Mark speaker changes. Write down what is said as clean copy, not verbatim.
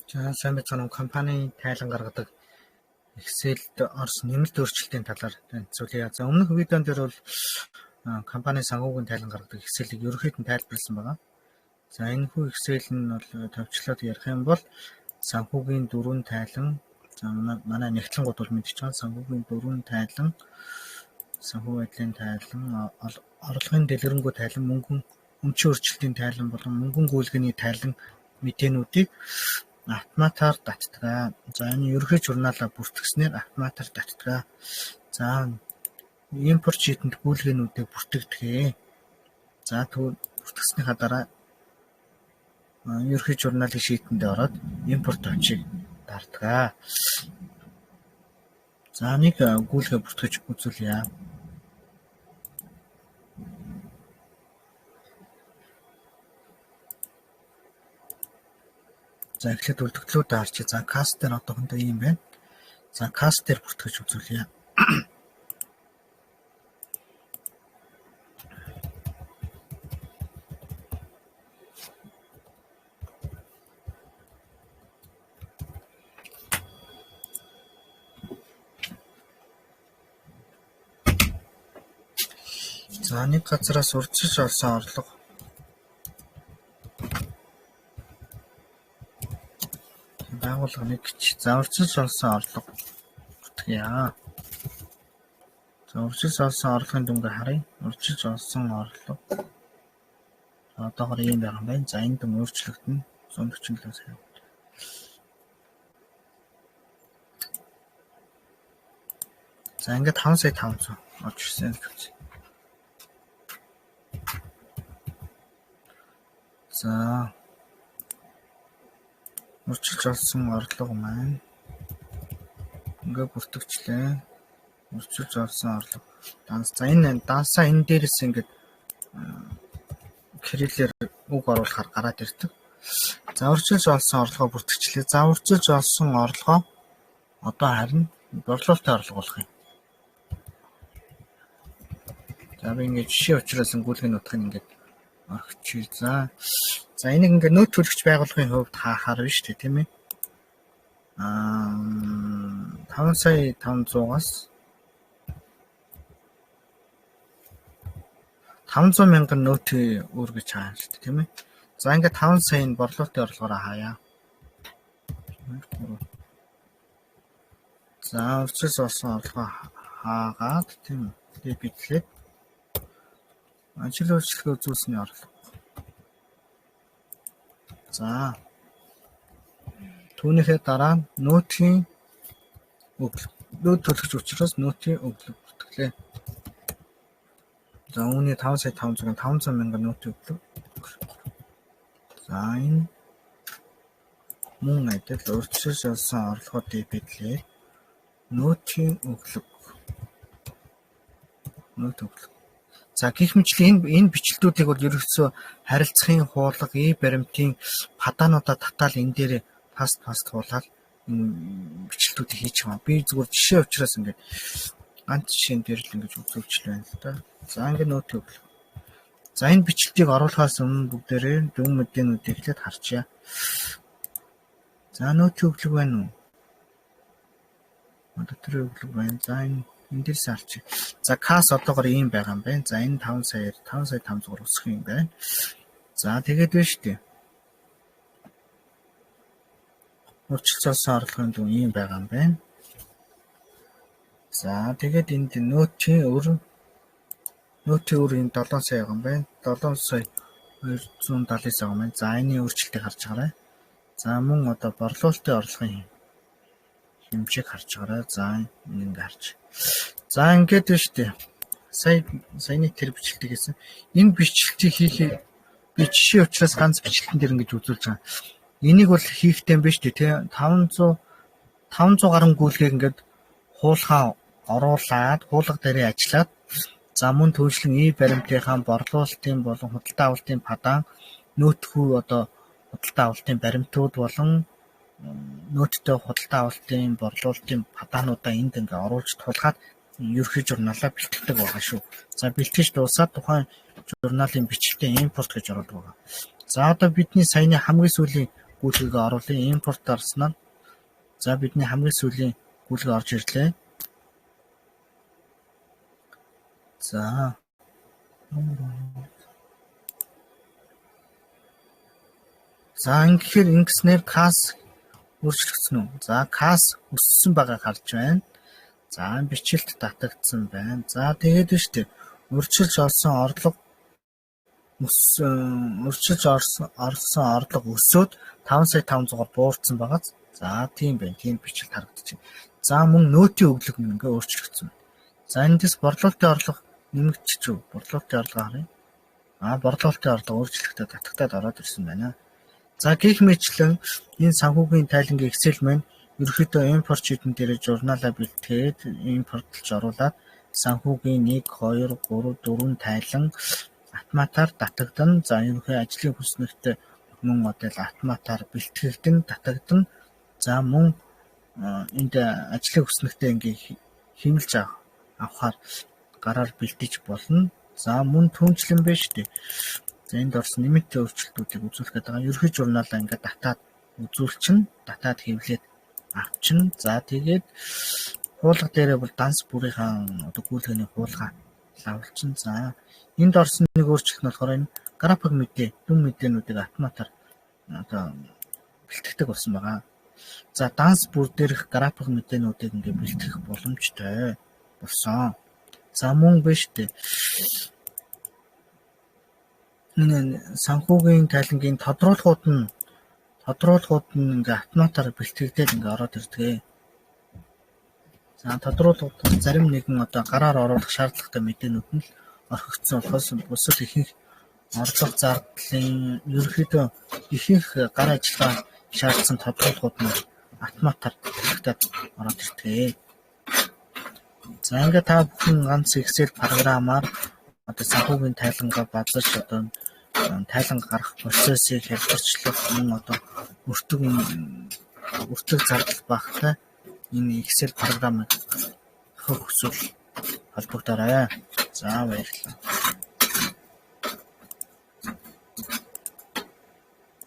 Speaker 1: За сайн байцгаана уу. Компани тайлан гаргадаг Excel-д орс нэмэлт өөрчлөлтийн талаар танилцуулъя. За өмнөх видеон дээр бол компани санхүүгийн тайлан гаргадаг Excel-ийг ерөнхийд нь тайлбарласан байгаа. За энэ хүү Excel нь бол товчлоод ярих юм бол санхүүгийн дөрвөн тайлан, за манай нэгтлэнгууд бол мэдчихэж байгаа санхүүгийн дөрвөн тайлан, санхүү байдлын тайлан, орлогын дэлгэрэнгүй тайлан, мөнгөн өмчийн өөрчлөлтийн тайлан болон мөнгөн гүйлгээний тайлан мэдээнүүдийг автоматар татдаг. За энэ ерөнхий журналаа бүртгэснээр автоматар татдаг. За импорт шийтэнд гүйлгээнүүдийг бүртгэдэг. За бүртгэснийхаа дараа ерөнхий журналын шийтэндээ ороод импорт очийг дарддаг. За нэг гүйлгээ бүртгэж үзүүлье. За эхлээд үлдэгдлүүд харчих. За каст дээр одоохондоо юм байна. За каст дээр бүртгэж үзүүлье. За нэг газараас урьдчилж олсон орлого байгууллагын гिच. За урьдчилж олсон орлого бүртгэе. За урьдчилж олсон орлогын дүнгээ харъя. Урьдчилж олсон орлого одоогоор ийм байгаа юм байна. За энэ дүн өөрчлөгдөн 147 сая. За ингээд 5 сая 500 орж ирсэн гэж үзье. За урьдчилж олсон орлого маань ингээд бүртгэгчлээ. Урьдчилж олсон орлого данс. За энэ дансаа энэ дээрээс ингээд кириллээр үг оруулахаар гараад ирдэг. За урьдчилж олсон орлогоо бүртгэгчлээ. За урьдчилж олсон орлогоо одоо харин борлуулалтын орлого болох юм. За би ингээд жишээ учраас гүйлгээ нутгийг ингээд орчихъя. За энийг ингээд нөөц төлөгч байгууллагын хувьд хаахаар биш үү, тийм ээ? 5 сая 500-аас 500 мянган нөөтийн үүргэж хаана шүү дээ, тийм ээ? За ингээд 5 саяны борлуулалтын орлогоороо хаяа. За урьдчилж олсон орлогоо хаагаад, тийм үү? Битлээд ажил үйлчлэгээ үзүүлсний орлого. За түүнийхээ дараа нөөтийн өглөг. Нөөц төлөгч учраас нөөтийн өглөг бүртгэлээ. За үүний 5 сая 500-ын 500 мянган нөөтийн өглөг. За энэ мөн адил урьдчилж олсон орлогоо битлээ. Нөөтийн өглөг. Нөөт өглөг. За гэх мэтлэн энэ бичлэлтүүдийг бол ерөөсөө харилцахын хуулга, баримтын падаануудаа татаал энэ дээр паст хуулаад энэ бичлэлтүүдийг хийж байгаа. Би зүгээр жишээ учраас ингээд ганц жишээн дээр л ингэж үзүүлж байна л да. За ингээд нөт өглөө. За энэ бичлэлтийг оруулахаас өмнө бүгдээрээ дүн мэдээлүүдийг эхлээд харчаа. За нөт өглөг байна уу? Дотор өглөг байна. За энэ дээрс харчих. За кас одоогоор ийм байгаа юм байна. За энэ 5 сая 500-аар өсөх юм байна. За тэгээд байна шүү дээ. Урьдчилж олсон орлогын дүн ийм байгаа юм байна. За тэгээд энд нөөтийн өр энэ 7 сая байгаа юм байна. 7 сая 279 байгаа юм байна. За энэ өөрчлөлтийг харж байгаарай. За мөн одоо борлуулалтын орлогын хэмжээг харж байгаарай. За ингэ харж. За ингээд байна шүү дээ. Саяны тэр бичлэлтийг хийсэн. Энэ бичлэлтийг хийхээ би жишээ учраас ганц бичлэлтэн дээр ингэж үзүүлж байгаа. Энийг бол хийхтэй юм биш үү те 500 гаруй гүйлгээг ингээд хуулахаа оруулаад хуулга дээр ажиллаад за мөн төлөвлөн баримтынхаа борлуулалтын болон худалдаа авалтын падаан нөөтхүү одоо худалдаа авалтын баримтууд болон нөөттэй худалдаа авалтын борлуулалтын падаануудаа энд ингээ оруулж тулгаад ерөнхий журналаа бэлтгэдэг байгаа шүү. За бэлтгэж дуусаад тухайн журналын бичлэлтээ импорт гэж оруулдаг байгаа. За одоо бидний саяны хамгийн сүүлийн гүйлгээ оруулъя. Импорт орсноор за бидний хамгийн сүүлийн гүйлгээ орж ирлээ. За ингэхээр ингэснээр кас өөрчлөгдсөн үү? За кас өссөн байгааг харж байна. За бичлэлт татагдсан байна. За тэгээд нь штэ өрчилж олсон орлого өсөөд 5,500-аар буурсан байгаа. За тийм байна. Тийм бичлэлт харагдаж байна. За мөн нөөтийн өглөг нь ингээ өөрчлөгдсөн. За эндээс борлуулалтын орлого нэмэгдчих үү? Борлуулалтын орлого харъя. Борлуулалтын орлого өөрчлөгдөд татагтаад ороод ирсэн байна. За гэх мэтлэн энэ санхүүгийн тайлангийн Excel маань ерөнхийдөө импорт шийдэн дээр журналаа бэлтгээд импортлж оруулаад санхүүгийн 1, 2, 3, 4 тайлан автоматар татагдан. За ерөнхий ажлын хүснэгтээ мөн одоо автоматар бэлтгэгдэн татагдан. За мөн энд ажлын хүснэгтээ ингээ хэмэлж авахаар гараар бэлдэж болно. За мөн түнчлэн байна шүү дээ. За энд орсон нэмэлтийн өөрчлөлтүүдийг үзүүлэх гэдэг. Ерөнхий журналаа ингээ татаад үзүүлчин, татаад хэвлээд авчин. За тэгээд хуулга дээрээ бол данс бүрийнхаа одоо гүйлгээний хуулгаа лавлчин. За энд орсон нэг өөрчлөлт нь болохоор энэ график мэдээ, дүн мэдээнүүдийг автоматар одоо бэлтгэдэг болсон байгаа. За данс бүр дээрх график мэдээнүүдийг ингээ бэлтгэх боломжтой болсон. За мөн биш үү? Санхүүгийн тайлангийн тодруулгууд нь ингээ автоматар бэлтгэгдээд ингээ ороод ирдэг. За тодруулгууд зарим нэгэн одоо гараар оруулах шаардлагатай мэдээнүүд нь л орхигдсон болохоос бусад ихэнх орлого зардлын ерөнхийдөө ихэнх гар ажиллагаа шаардсан тодруулгууд нь автоматар бэлтгэгдээд ороод ирдэг. За ингээ та бүхэн ганц Excel програмаар одоо санхүүгийн тайлангаа базарч одоо тайлан гарах процессыг хялбарчлах мөн одоо өртөг зардал багтай энэ Excel програмыг хүсвэл холбогдоорой. За баярлалаа.